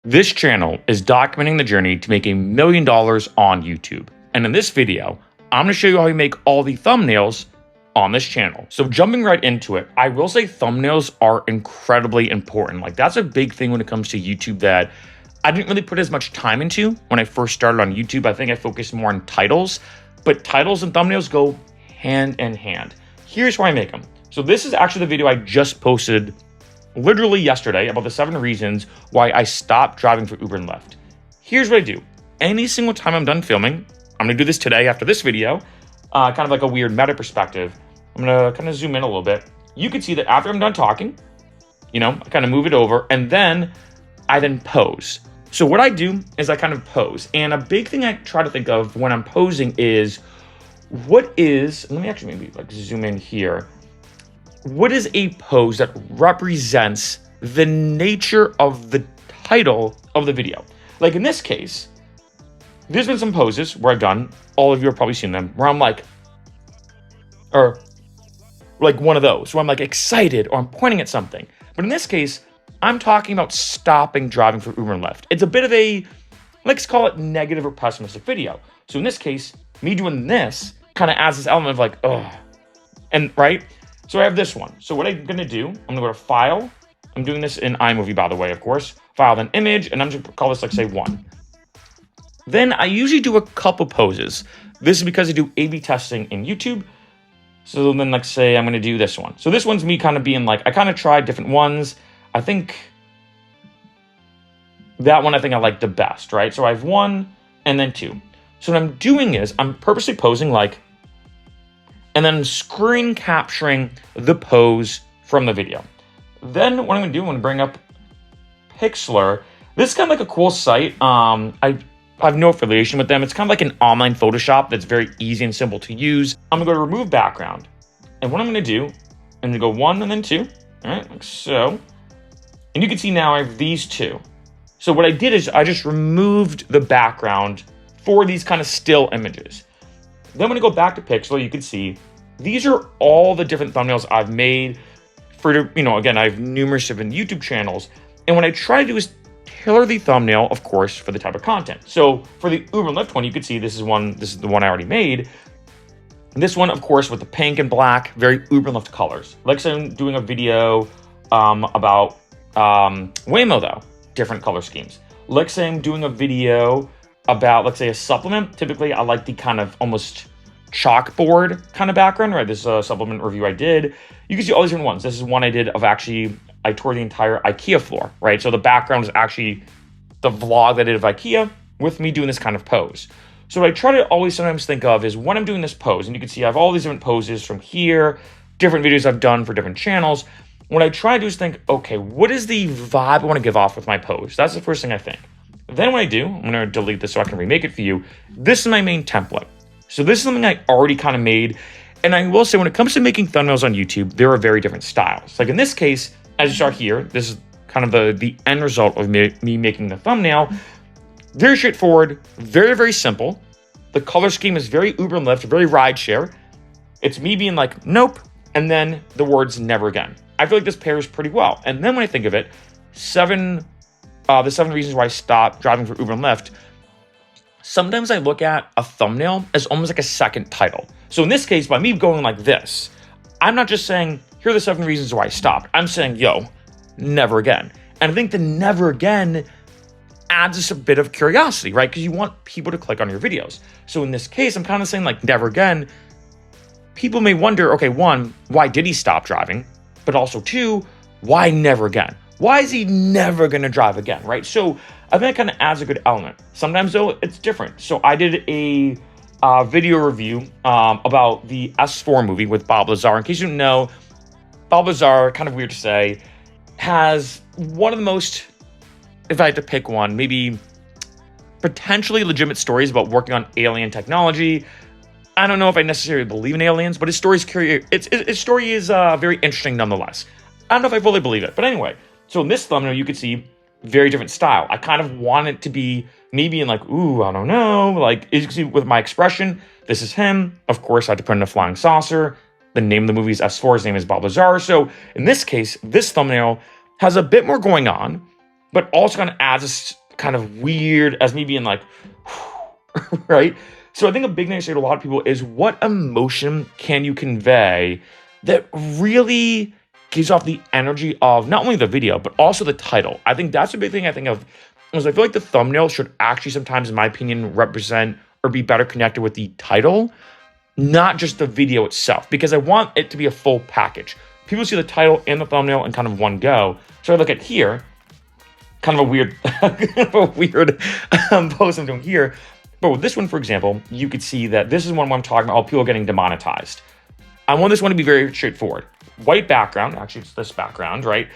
This channel is documenting the journey to make $1 million on YouTube. And in this video, I'm gonna show you how you make all the thumbnails on this channel. So jumping right into it, I will say thumbnails are incredibly important. Like that's a big thing when it comes to YouTube that I didn't really put as much time into when I first started on YouTube. I think I focused more on titles, but titles and thumbnails go hand in hand. Here's why I make them. So this is actually the video I just posted literally yesterday about the 7 reasons why I stopped driving for Uber and Lyft. Here's what I do. Any single time I'm done filming, I'm gonna do this today after this video, kind of like a weird meta perspective. I'm gonna kind of zoom in a little bit. You can see that after I'm done talking, I kind of move it over and then I then pose. So what I do is I kind of pose. And a big thing I try to think of when I'm posing is let me actually maybe like zoom in here. What is a pose that represents the nature of the title of the video? Like in this case, there's been some poses where I've done, all of you have probably seen them, where I'm like, or like one of those, where I'm like excited or I'm pointing at something. But in this case, I'm talking about stopping driving for Uber and Lyft. It's a bit of a, let's call it negative or pessimistic video. So in this case, me doing this kind of adds this element of like, ugh. And right? So I have this one. So what I'm gonna do, I'm gonna go to File. I'm doing this in iMovie, by the way, of course. File, then Image, and I'm just gonna call this like say 1. Then I usually do a couple poses. This is because I do A/B testing in YouTube. So then like say I'm gonna do this one. So this one's me kind of being like, I kind of tried different ones. I think that one I like the best, right? So I have 1 and then 2. So what I'm doing is I'm purposely posing like, and then screen capturing the pose from the video. Then what I'm gonna do, I'm gonna bring up Pixlr. This is kind of like a cool site. I have no affiliation with them. It's kind of like an online Photoshop that's very easy and simple to use. I'm gonna go to remove background. And what I'm gonna do, I'm gonna go 1 and then 2, all right, like so. And you can see now I have these 2. So what I did is I just removed the background for these kind of still images. Then when I go back to Pixlr, you can see these are all the different thumbnails I've made for, again, I have numerous different YouTube channels. And what I try to do is tailor the thumbnail, of course, for the type of content. So for the Uber and Lyft one, you can see this is the one I already made. This one, of course, with the pink and black, very Uber and Lyft colors. Like say I'm doing a video about Waymo though, different color schemes. Like say I'm doing a video about, let's say, a supplement. Typically, I like the kind of almost chalkboard kind of background, right? This is a supplement review I did. You can see all these different ones. This is one I did of actually, I toured the entire IKEA floor, right? So the background is actually the vlog that I did of IKEA with me doing this kind of pose. So what I try to always sometimes think of is when I'm doing this pose, and you can see I have all these different poses from here, different videos I've done for different channels. What I try to do is think, okay, what is the vibe I want to give off with my pose? That's the first thing I think. Then what I do, I'm gonna delete this so I can remake it for you. This is my main template. So this is something I already kind of made. And I will say when it comes to making thumbnails on YouTube, there are very different styles. Like in this case, as you saw here, this is kind of the end result of me making the thumbnail. Very straightforward, very, very simple. The color scheme is very Uber and Lyft, very rideshare. It's me being like, nope, and then the words never again. I feel like this pairs pretty well. And then when I think of it, the 7 reasons why I stopped driving for Uber and Lyft. Sometimes I look at a thumbnail as almost like a second title. So in this case, by me going like this, I'm not just saying, here are the 7 reasons why I stopped. I'm saying, yo, never again. And I think the never again adds us a bit of curiosity, right? Because you want people to click on your videos. So in this case, I'm kind of saying like never again. People may wonder, okay, 1, why did he stop driving? But also 2, why never again? Why is he never gonna drive again, right? So I think it kind of adds a good element. Sometimes though, it's different. So I did a video review about the S4 movie with Bob Lazar. In case you don't know, Bob Lazar, kind of weird to say, has one of the most, if I had to pick one, maybe potentially legitimate stories about working on alien technology. I don't know if I necessarily believe in aliens, but his story is very interesting nonetheless. I don't know if I fully believe it, but anyway. So in this thumbnail, you could see very different style. I kind of want it to be me being like, ooh, I don't know. Like, as you can see with my expression, this is him. Of course, I had to put in a flying saucer. The name of the movie is S4. His name is Bob Lazar. So in this case, this thumbnail has a bit more going on. but also kind of adds this kind of weird as me being like, right? So I think a big thing I say to a lot of people is, what emotion can you convey that really gives off the energy of not only the video, but also the title? I think that's a big thing I think of, is I feel like the thumbnail should actually sometimes, in my opinion, represent or be better connected with the title, not just the video itself, because I want it to be a full package. People see the title and the thumbnail in kind of one go. So I look at here, kind of a weird, post I'm doing here. But with this one, for example, you could see that this is one where I'm talking about people getting demonetized. I want this one to be very straightforward. White background, actually it's this background, right?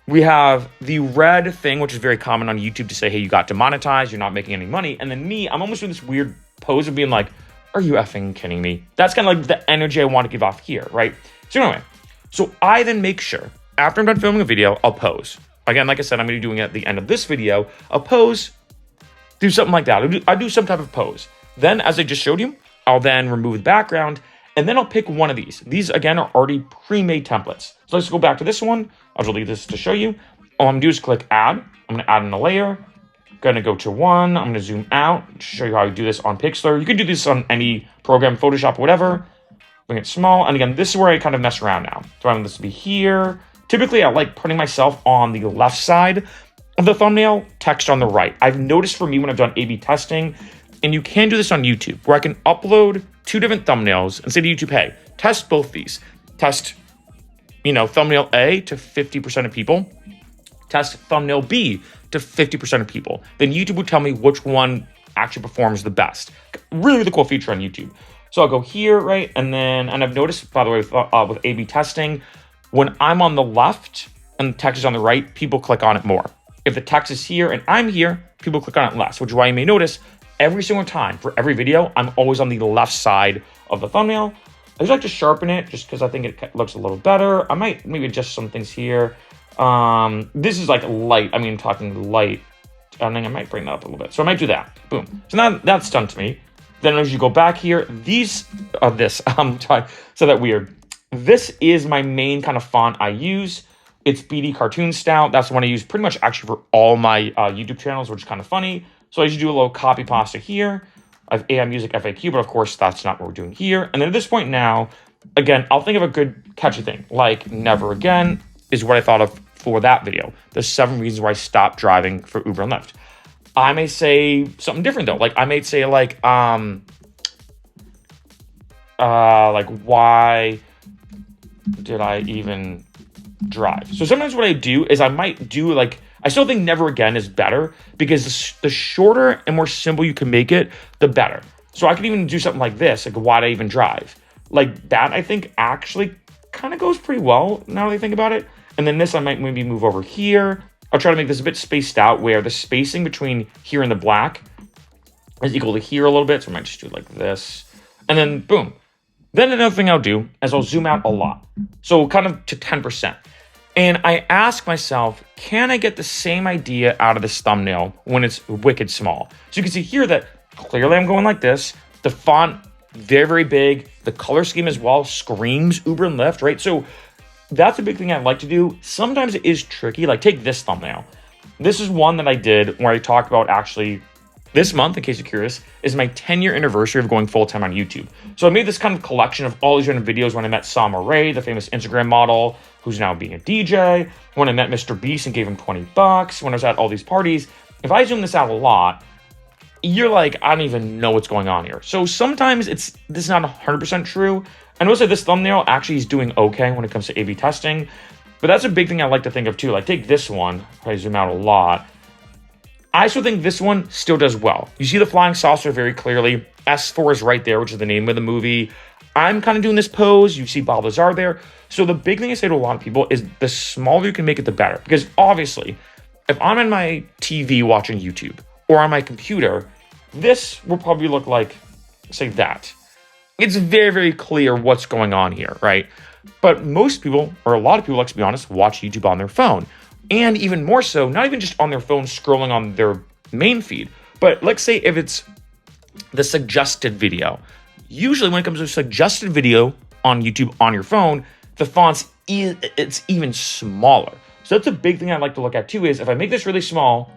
We have the red thing, which is very common on YouTube to say, hey, you got demonetized, you're not making any money. And then me, I'm almost doing this weird pose of being like, are you effing kidding me? That's kind of like the energy I want to give off here, right? So anyway, so I then make sure, after I'm done filming a video, I'll pose. Again, like I said, I'm going to be doing it at the end of this video. I'll pose, do something like that. I'll do some type of pose. Then, as I just showed you, I'll then remove the background, and then I'll pick one of these. These, again, are already pre-made templates. So let's go back to this one. I'll delete this to show you. All I'm going to do is click Add. I'm going to add in a layer. Going to go to one. I'm going to zoom out to show you how I do this on Pixlr. You can do this on any program, Photoshop, whatever. Bring it small. And again, this is where I kind of mess around now. So I want this to be here. Typically, I like putting myself on the left side of the thumbnail, text on the right. I've noticed for me when I've done A/B testing, and you can do this on YouTube, where I can upload 2 different thumbnails and say to YouTube, hey, test both these. Test, thumbnail A to 50% of people. Test thumbnail B to 50% of people. Then YouTube would tell me which one actually performs the best. Really the cool feature on YouTube. So I'll go here, right? And I've noticed, by the way, with A/B testing, when I'm on the left and the text is on the right, people click on it more. If the text is here and I'm here, people click on it less, which is why you may notice every single time for every video, I'm always on the left side of the thumbnail. I just like to sharpen it just because I think it looks a little better. I might maybe adjust some things here. This is like light. I mean, talking light. I think I might bring that up a little bit. So I might do that. Boom. So now that's done to me. Then as you go back here, so that weird. This is my main kind of font I use. It's BD cartoon style. That's the one I use pretty much actually for all my YouTube channels, which is kind of funny. So I just do a little copy pasta here. I have AI Music FAQ, but of course that's not what we're doing here. And then at this point now, again, I'll think of a good catchy thing, like never again is what I thought of for that video. There's 7 reasons why I stopped driving for Uber and Lyft. I may say something different though. Like I may say like why did I even drive? So sometimes what I do is I might do like, I still think never again is better because the shorter and more simple you can make it, the better. So I can even do something like this, like why did I even drive? Like that I think actually kind of goes pretty well now that I think about it. And then this I might maybe move over here. I'll try to make this a bit spaced out where the spacing between here and the black is equal to here a little bit. So I might just do it like this. And then boom. Then another thing I'll do is I'll zoom out a lot. So kind of to 10%. And I ask myself, can I get the same idea out of this thumbnail when it's wicked small? So you can see here that clearly I'm going like this. The font, very, very big. The color scheme as well screams Uber and Lyft, right? So that's a big thing I like to do. Sometimes it is tricky. Like take this thumbnail. This is one that I did where I talked about actually this month, in case you're curious, is my 10-year anniversary of going full-time on YouTube. So I made this kind of collection of all these random videos when I met Sama Ray, the famous Instagram model, who's now being a DJ, when I met Mr. Beast and gave him $20, when I was at all these parties. If I zoom this out a lot, you're like, I don't even know what's going on here. So sometimes this is not 100% true. And also this thumbnail actually is doing okay when it comes to A/B testing. But that's a big thing I like to think of too. Like take this one, if I zoom out a lot, I still think this one still does well. You see the flying saucer very clearly. S4 is right there, which is the name of the movie. I'm kind of doing this pose. You see Bob Lazar there. So the big thing I say to a lot of people is the smaller you can make it, the better. Because obviously, if I'm on my TV watching YouTube or on my computer, this will probably look like, say that. It's very, very clear what's going on here, right? But most people, or a lot of people, let's be honest, watch YouTube on their phone. And even more so, not even just on their phone scrolling on their main feed, but let's say if it's the suggested video. Usually when it comes to suggested video on YouTube on your phone, the font's it's even smaller. So that's a big thing I'd like to look at too, is if I make this really small,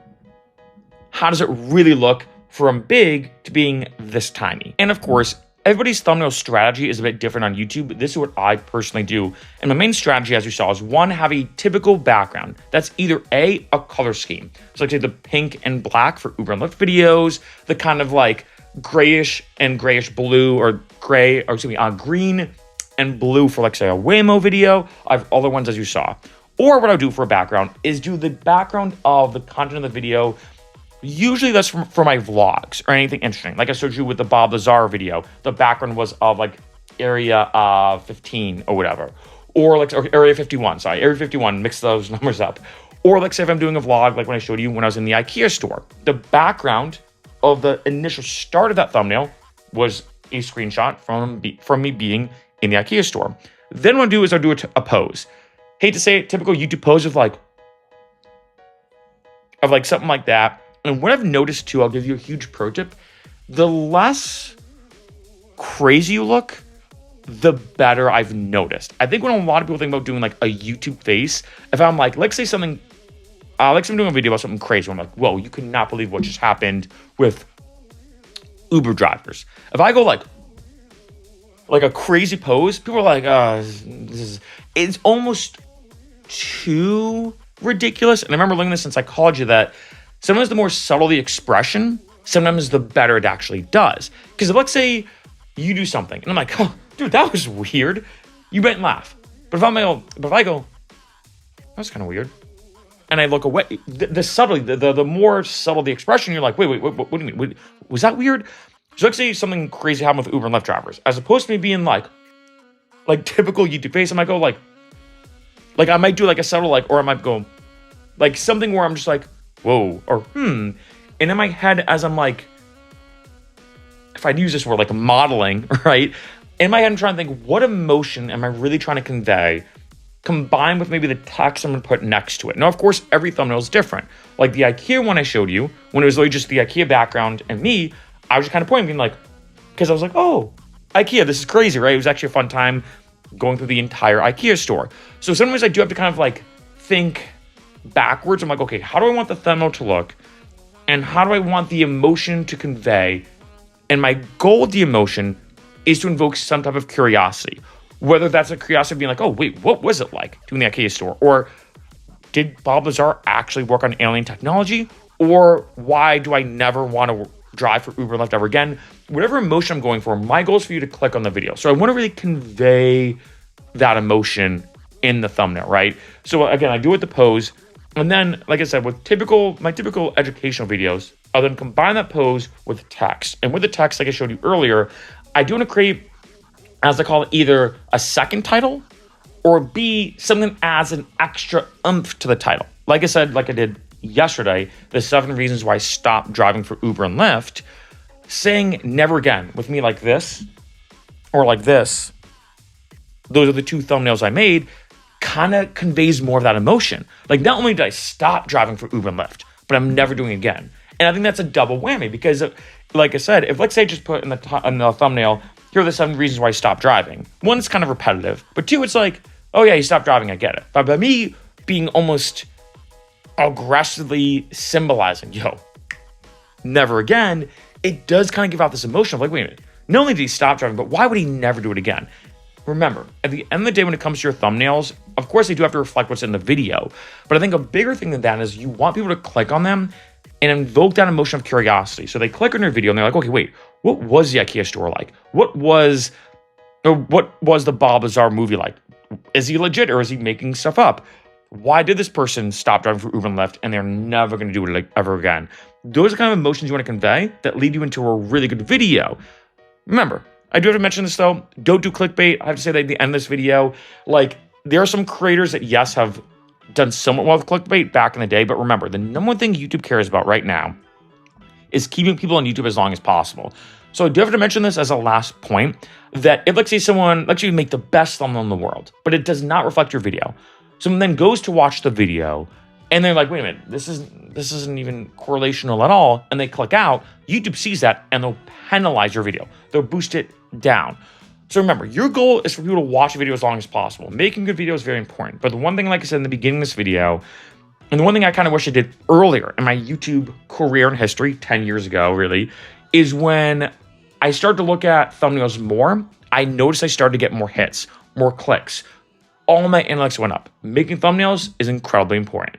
how does it really look from big to being this tiny? And of course, everybody's thumbnail strategy is a bit different on YouTube. This is what I personally do. And my main strategy, as you saw, is one, have a typical background. That's either a color scheme. So like say the pink and black for Uber and Lyft videos, the kind of like grayish and grayish blue, or gray, or excuse me, green and blue for like say a Waymo video. I have other ones as you saw. Or what I do for a background is do the background of the content of the video. Usually that's for my vlogs or anything interesting. Like I showed you with the Bob Lazar video, the background was of like area 15 or whatever. Or like or area 51, sorry, area 51, mix those numbers up. Or like say if I'm doing a vlog, like when I showed you when I was in the IKEA store, the background of the initial start of that thumbnail was a screenshot from me being in the IKEA store. Then what I do is I'll do a pose. Hate to say it, typical YouTube pose of like something like that. And what I've noticed too, I'll give you a huge pro tip. The less crazy you look, the better I've noticed. I think when a lot of people think about doing like a YouTube face, if I'm like, let's say something, like I'm doing a video about something crazy, I'm like, whoa, you could not believe what just happened with Uber drivers. If I go like a crazy pose, people are like, it's almost too ridiculous. And I remember learning this in psychology that sometimes the more subtle the expression, sometimes the better it actually does. Because let's say you do something, and I'm like, oh, dude, that was weird. You might laugh. But if I go, that's kind of weird, and I look away, the more subtle the expression, you're like, wait, what do you mean? Wait, was that weird? So let's say something crazy happened with Uber and Lyft drivers. As opposed to me being like typical YouTube face, I might go like I might do like a subtle or I might go like something where I'm just like, whoa, or and in my head as I'm like, if I'd use this word like modeling, right? In my head I'm trying to think, what emotion am I really trying to convey, combined with maybe the text I'm gonna put next to it. Now, of course, every thumbnail is different. Like the IKEA one I showed you, when it was literally just the IKEA background and me, I was just kind of pointing, being like, because I was like, oh, IKEA, this is crazy, right? It was actually a fun time going through the entire IKEA store. So sometimes I do have to kind of like think backwards. I'm like, okay, how do I want the thumbnail to look? And how do I want the emotion to convey? And my goal with the emotion is to invoke some type of curiosity. Whether that's a curiosity of being like, oh, wait, what was it like doing the IKEA store? Or did Bob Lazar actually work on alien technology? Or why do I never want to drive for Uber and Lyft ever again? Whatever emotion I'm going for, my goal is for you to click on the video. So I want to really convey that emotion in the thumbnail, right? So again, I do it with the pose. And then, like I said, with my typical educational videos, I'll then combine that pose with text. And with the text, like I showed you earlier, I do want to create, as I call it, either a second title or B, something that adds an extra oomph to the title. Like I said, like I did yesterday, the 7 reasons why I stopped driving for Uber and Lyft, saying never again with me like this or like this. Those are the 2 thumbnails I made, kind of conveys more of that emotion. Like, not only did I stop driving for Uber and Lyft, but I'm never doing it again. And I think that's a double whammy because, like I said, if let's say I just put in the thumbnail, here are the 7 reasons why I stopped driving. 1, it's kind of repetitive. But 2, it's like, oh yeah, you stopped driving, I get it. But by me being almost aggressively symbolizing, yo, never again, it does kind of give out this emotion of like, wait a minute, not only did he stop driving, but why would he never do it again? Remember, at the end of the day, when it comes to your thumbnails, of course, they do have to reflect what's in the video. But I think a bigger thing than that is you want people to click on them and invoke that emotion of curiosity. So they click on your video and they're like, okay, wait, what was the IKEA store like? What was the Bob Lazar movie like? Is he legit or is he making stuff up? Why did this person stop driving for Uber and Lyft and they're never going to do it like ever again? Those are kind of emotions you want to convey that lead you into a really good video. Remember, I do have to mention this though. Don't do clickbait. I have to say that at the end of this video, like there are some creators that yes have done somewhat well with clickbait back in the day, but remember, the number one thing YouTube cares about right now is keeping people on YouTube as long as possible. So I do have to mention this as a last point, that if let's say someone, let's say you make the best thumbnail in the world, but it does not reflect your video. Someone then goes to watch the video and they're like, wait a minute, this isn't even correlational at all. And they click out, YouTube sees that and they'll penalize your video. They'll boost it down. So remember, your goal is for people to watch a video as long as possible. Making good videos is very important. But the one thing, like I said in the beginning of this video, and the one thing I kind of wish I did earlier in my YouTube career and history, 10 years ago, really, is when I started to look at thumbnails more, I noticed I started to get more hits, more clicks. All my analytics went up. Making thumbnails is incredibly important.